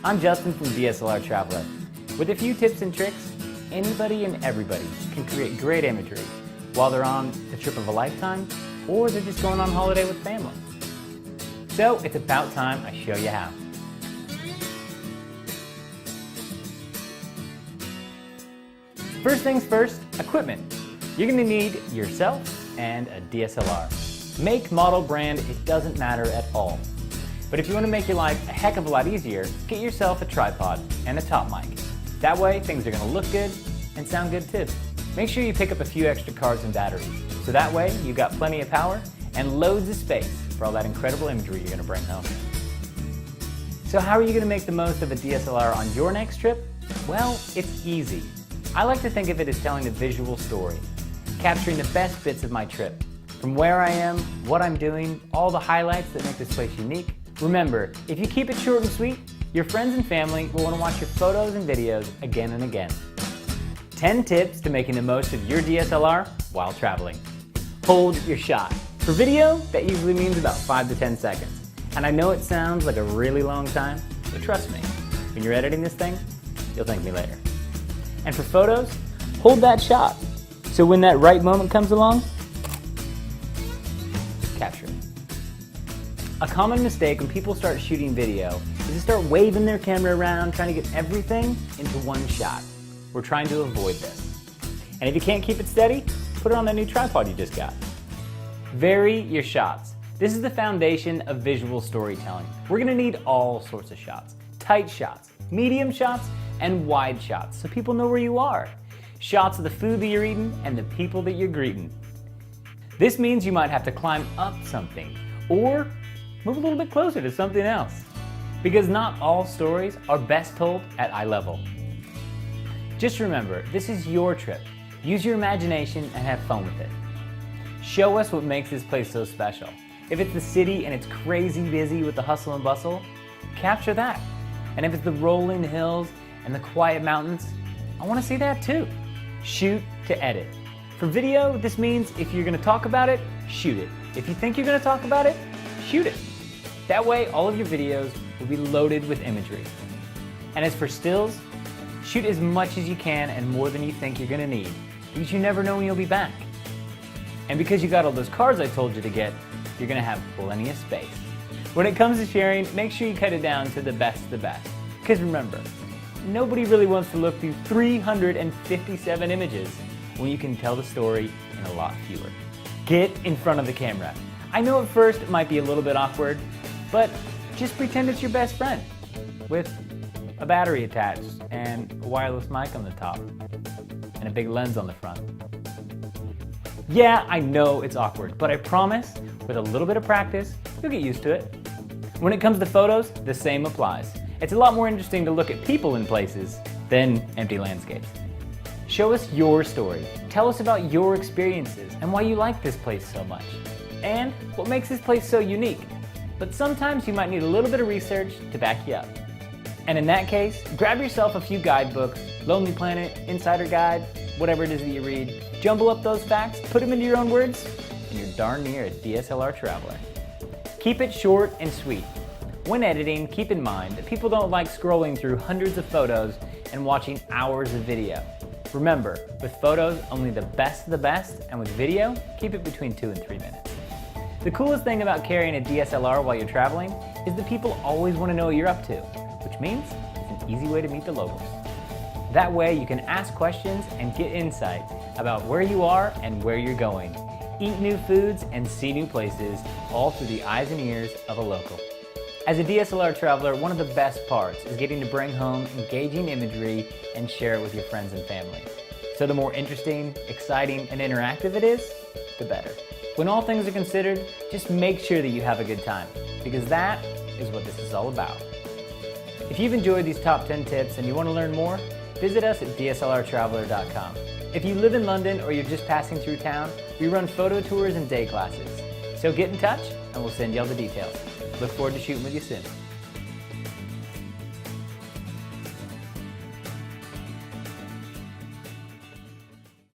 I'm Justin from Dslr Traveler. With a few tips and tricks, anybody and everybody can create great imagery while they're on the trip of a lifetime or they're just going on holiday with family. So it's about time I show you how. First things first, equipment. You're going to need yourself and a DSLR. Make, model, brand, it doesn't matter at all. But if you want to make your life a heck of a lot easier, get yourself a tripod and a top mic. That way, things are going to look good and sound good too. Make sure you pick up a few extra cards and batteries, so that way you've got plenty of power and loads of space for all that incredible imagery you're going to bring home. So how are you going to make the most of a DSLR on your next trip? Well, it's easy. I like to think of it as telling a visual story, capturing the best bits of my trip. From where I am, what I'm doing, all the highlights that make this place unique. Remember, if you keep it short and sweet, your friends and family will want to watch your photos and videos again and again. 10 tips to making the most of your DSLR while traveling. Hold your shot. For video, that usually means about 5 to 10 seconds. And I know it sounds like a really long time, but trust me, when you're editing this thing, you'll thank me later. And for photos, hold that shot. So when that right moment comes along, capture it. A common mistake when people start shooting video is to start waving their camera around, trying to get everything into one shot. We're trying to avoid this. And if you can't keep it steady, put it on that new tripod you just got. Vary your shots. This is the foundation of visual storytelling. We're gonna need all sorts of shots. Tight shots, medium shots, and wide shots, so people know where you are. Shots of the food that you're eating and the people that you're greeting. This means you might have to climb up something, or move a little bit closer to something else. Because not all stories are best told at eye level. Just remember, this is your trip. Use your imagination and have fun with it. Show us what makes this place so special. If it's the city and it's crazy busy with the hustle and bustle, capture that. And if it's the rolling hills and the quiet mountains, I want to see that too. Shoot to edit. For video, this means if you're going to talk about it, shoot it. If you think you're going to talk about it, shoot it. That way, all of your videos will be loaded with imagery. And as for stills, shoot as much as you can and more than you think you're going to need, because you never know when you'll be back. And because you got all those cards I told you to get, you're going to have plenty of space. When it comes to sharing, make sure you cut it down to the best of the best. Because remember, nobody really wants to look through 357 images when you can tell the story in a lot fewer. Get in front of the camera. I know at first it might be a little bit awkward, but just pretend it's your best friend with a battery attached and a wireless mic on the top and a big lens on the front. Yeah, I know it's awkward, but I promise with a little bit of practice, you'll get used to it. When it comes to photos, the same applies. It's a lot more interesting to look at people in places than empty landscapes. Show us your story. Tell us about your experiences and why you like this place so much. And what makes this place so unique. But sometimes you might need a little bit of research to back you up. And in that case, grab yourself a few guidebooks, Lonely Planet, Insider Guide, whatever it is that you read. Jumble up those facts, put them into your own words, and you're darn near a DSLR traveler. Keep it short and sweet. When editing, keep in mind that people don't like scrolling through hundreds of photos and watching hours of video. Remember, with photos, only the best of the best, and with video, keep it between 2 and 3 minutes. The coolest thing about carrying a DSLR while you're traveling is that people always want to know what you're up to, which means it's an easy way to meet the locals. That way you can ask questions and get insight about where you are and where you're going. Eat new foods and see new places, all through the eyes and ears of a local. As a DSLR traveler, one of the best parts is getting to bring home engaging imagery and share it with your friends and family. So the more interesting, exciting, and interactive it is, the better. When all things are considered, just make sure that you have a good time, because that is what this is all about. If you've enjoyed these top 10 tips and you want to learn more, visit us at dslrtraveler.com. If you live in London or you're just passing through town, we run photo tours and day classes. So get in touch and we'll send you all the details. Look forward to shooting with you soon.